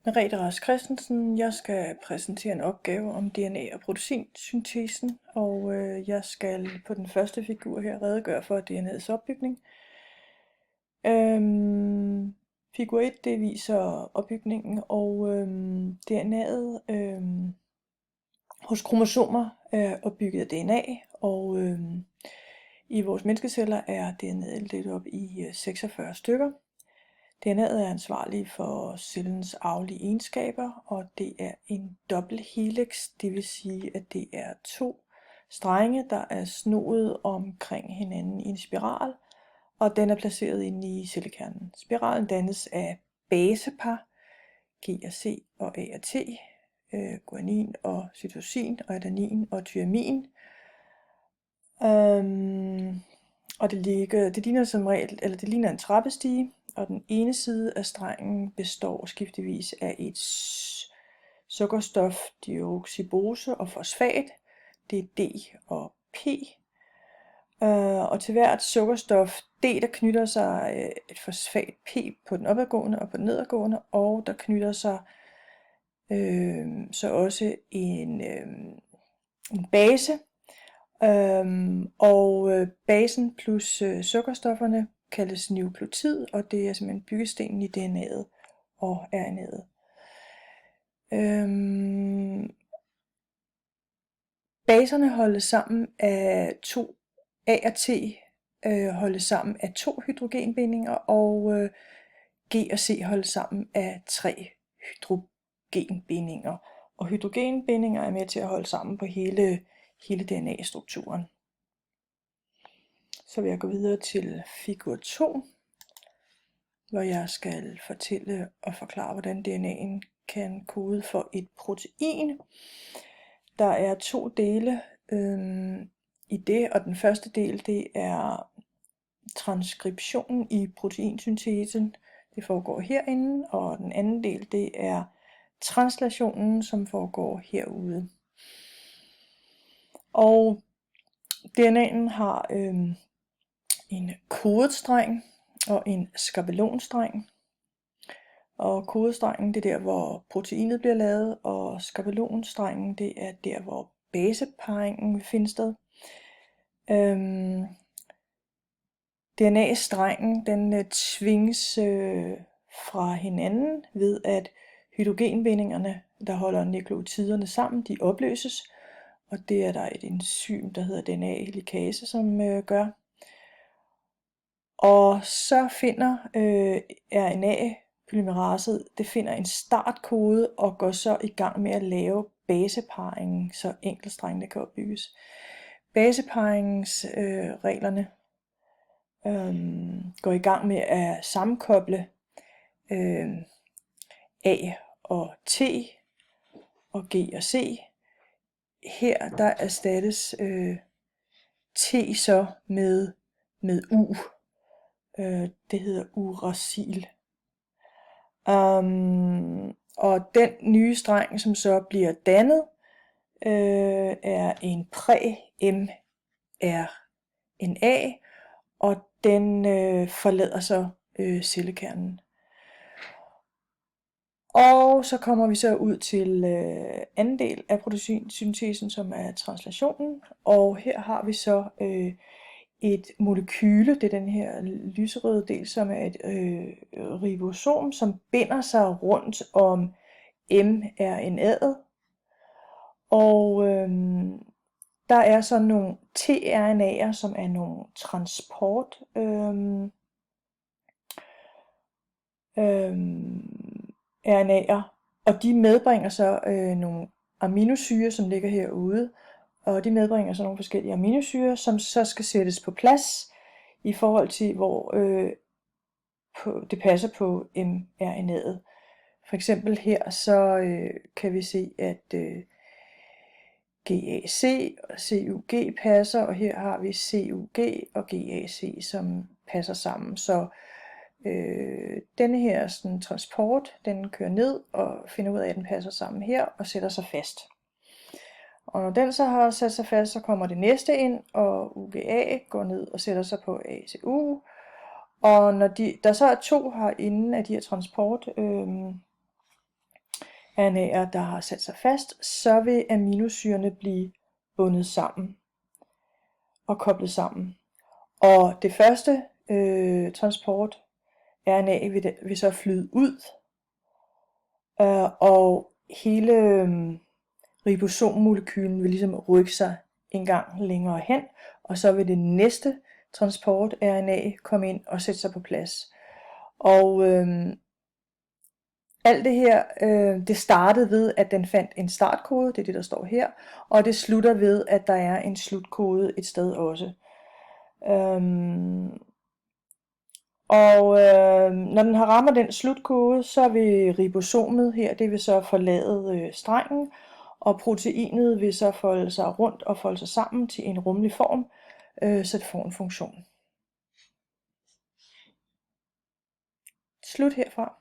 Merete Rask Christensen. Jeg skal præsentere en opgave om DNA og proteinsyntesen, og jeg skal på den første figur her redegøre for DNA's opbygning. Figur 1 det viser opbygningen, og DNA'et hos kromosomer er opbygget af DNA, og i vores menneskeceller er DNA'et delt op i 46 stykker. DNA'et er ansvarlig for cellens arvelige egenskaber, og det er en dobbelt helix, det vil sige, at det er to strenge, der er snoet omkring hinanden i en spiral, og den er placeret inde i cellekernen. Spiralen dannes af basepar, G og C og A og T, guanin og cytosin, og adenin og thyramin. Og det ligner som regel, eller det ligner en trappestige, og den ene side af strengen består skiftevis af et sukkerstof, deoxyribose og fosfat. Det er D og P. Og til hvert sukkerstof D, der knytter sig et fosfat P på den opadgående og på den nedadgående, og der knytter sig så også en base. Basen plus sukkerstofferne kaldes nukleotid, og det er simpelthen byggestenen i DNA'et og RNA'et. Baserne holdes sammen af to A og T, holdes sammen af 2 hydrogenbindinger, og G og C holdes sammen af 3 hydrogenbindinger. Og hydrogenbindinger er med til at holde sammen på hele DNA-strukturen. Så vil jeg gå videre til figur 2, hvor jeg skal fortælle og forklare, hvordan DNA'en kan kode for et protein. Der er 2 dele i det, og den første del det er transkriptionen i proteinsyntesen. Det foregår herinde, og den anden del det er translationen, som foregår herude. Og DNA'en har en kodet streng og en skabelonstreng. Og kodestrengen det er der, hvor proteinet bliver lavet, og skabelonstrengen det er der, hvor baseparringen finder sted. DNA-strengen den tvinges fra hinanden ved, at hydrogenbindingerne, der holder nukleotiderne sammen, de opløses. Og det er der et enzym, der hedder DNA-helikase, som gør. Og så finder RNA-polymeraset, det finder en startkode og går så i gang med at lave baseparringen, så enkeltstrengene kan opbygges. Baseparringsreglerne går i gang med at sammenkoble A og T og G og C. Her der erstattes T så med U. Det hedder uracil. Og den nye streng, som så bliver dannet, er en præ-mRNA, og den forlader så cellekernen. Og så kommer vi så ud til anden del af proteinsyntesen, som er translationen. Og her har vi så et molekyle, det er den her lyserøde del, som er et ribosom, som binder sig rundt om mRNA'et. Og der er så nogle tRNA'er, som er nogle transport RNA'er, og de medbringer så nogle aminosyrer, som ligger herude, og de medbringer så nogle forskellige aminosyrer, som så skal sættes på plads i forhold til, hvor det passer på mRNA'et. For eksempel her, så kan vi se, at GAC og CUG passer, og her har vi CUG og GAC, som passer sammen. Så denne her sådan, transport, den kører ned og finder ud af, at den passer sammen her og sætter sig fast. Og når den så har sat sig fast, så kommer det næste ind, og UGA går ned og sætter sig på ACU. Og når der så er 2 herinde af de her transport RNA'er, der har sat sig fast, så vil aminosyrene blive bundet sammen og koblet sammen. Og det første transport RNA vil så flyde ud, og hele ribosommolekylen vil ligesom rykke sig en gang længere hen, og så vil det næste transport RNA komme ind og sætte sig på plads. Og alt det her, det startede ved, at den fandt en startkode, det er det, der står her, og det slutter ved, at der er en slutkode et sted også. Når den har rammer den slutkode, så vil ribosomet her, det vil så forlade strengen, og proteinet vil så folde sig rundt og folde sig sammen til en rummelig form, så det får en funktion. Slut herfra.